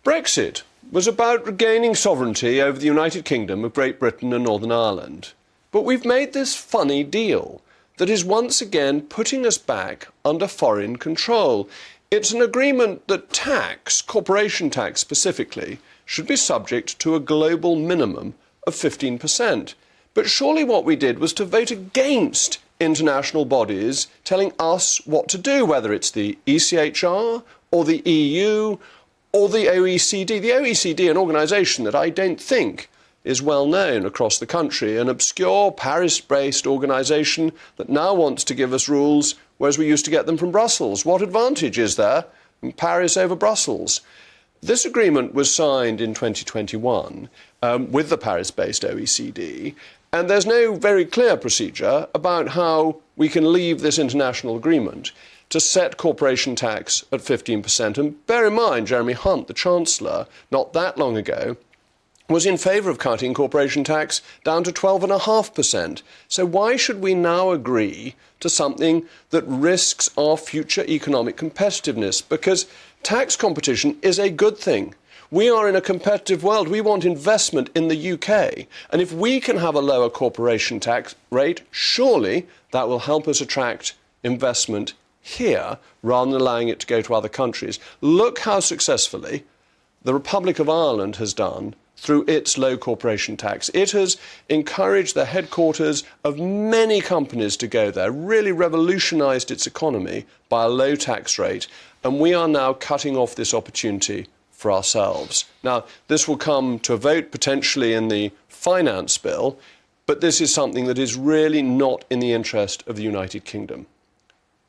Brexit was about regaining sovereignty over the United Kingdom of Great Britain and Northern Ireland. But we've made this funny deal that is once again putting us back under foreign control. It's an agreement that tax, corporation tax specifically, should be subject to a global minimum of 15%. But surely what we did was to vote against international bodies telling us what to do, whether it's the ECHR or the EU or the OECD. The OECD, an organisation that I don't think is well known across the country, an obscure Paris-based organisation that now wants to give us rules, whereas we used to get them from Brussels. What advantage is there in Paris over Brussels? This agreement was signed in 2021 with the Paris-based OECD, and there's no very clear procedure about how we can leave this international agreement to set corporation tax at 15%. And bear in mind, Jeremy Hunt, the Chancellor, not that long ago, was in favour of cutting corporation tax down to 12.5%. So why should we now agree to something that risks our future economic competitiveness? Because tax competition is a good thing. We are in a competitive world. We want investment in the UK. And if we can have a lower corporation tax rate, surely that will help us attract investment here rather than allowing it to go to other countries. Look how successfully the Republic of Ireland has done through its low corporation tax. It has encouraged the headquarters of many companies to go there, really revolutionised its economy by a low tax rate, and we are now cutting off this opportunity for ourselves. Now, this will come to a vote potentially in the finance bill, but this is something that is really not in the interest of the United Kingdom.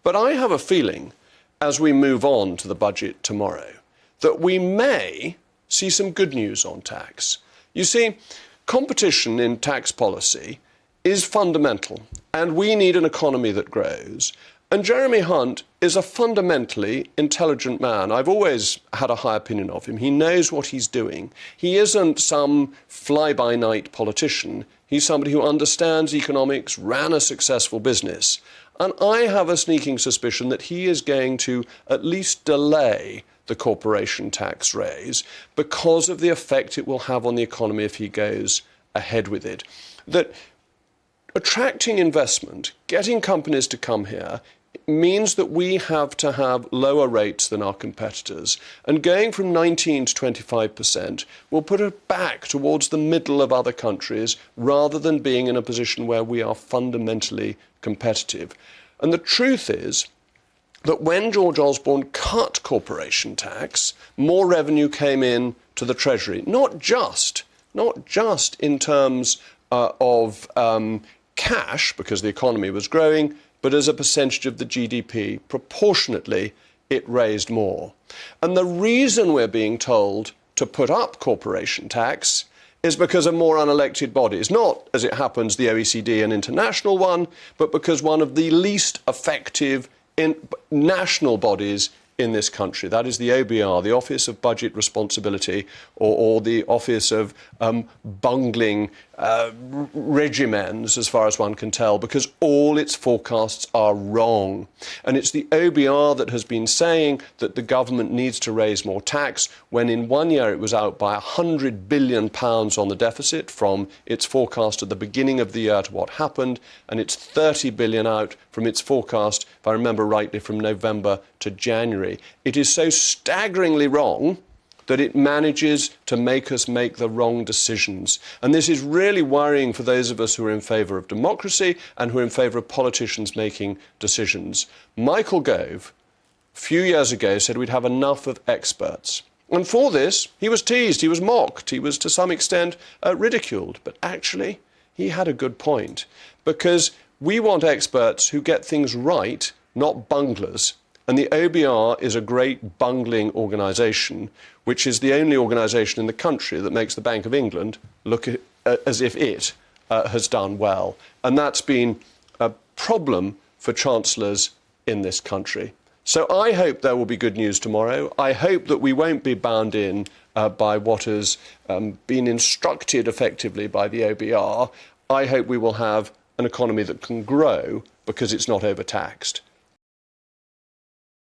But I have a feeling, as we move on to the budget tomorrow, that we may see some good news on tax. You see, competition in tax policy is fundamental, and we need an economy that grows. And Jeremy Hunt is a fundamentally intelligent man. I've always had a high opinion of him. He knows what he's doing. He isn't some fly-by-night politician. He's somebody who understands economics, ran a successful business. And I have a sneaking suspicion that he is going to at least delay the corporation tax raise because of the effect it will have on the economy if he goes ahead with it. That attracting investment, getting companies to come here, means that we have to have lower rates than our competitors. And going from 19 to 25% will put us back towards the middle of other countries rather than being in a position where we are fundamentally competitive. And the truth is that when George Osborne cut corporation tax, more revenue came in to the Treasury, not just in terms of cash, because the economy was growing, but as a percentage of the GDP. Proportionately, it raised more. And the reason we're being told to put up corporation tax is because of more unelected bodies. Not, as it happens, the OECD, an international one, but because one of the least effective national bodies in this country. That is the OBR, the Office of Budget Responsibility, or the Office of Bungling Regimens, as far as one can tell, because all its forecasts are wrong. And it's the OBR that has been saying that the government needs to raise more tax, when in 1 year it was out by £100 billion on the deficit from its forecast at the beginning of the year to what happened, and it's £30 billion out from its forecast, if I remember rightly, from November to January. It is so staggeringly wrong that it manages to make us make the wrong decisions. And this is really worrying for those of us who are in favour of democracy and who are in favour of politicians making decisions. Michael Gove, a few years ago, said we'd have enough of experts. And for this, he was teased, he was mocked, he was to some extent ridiculed. But actually, he had a good point, because we want experts who get things right, not bunglers. And the OBR is a great bungling organisation, which is the only organisation in the country that makes the Bank of England look as if it has done well. And that's been a problem for chancellors in this country. So I hope there will be good news tomorrow. I hope that we won't be bound in by what has been instructed effectively by the OBR. I hope we will have an economy that can grow because it's not overtaxed.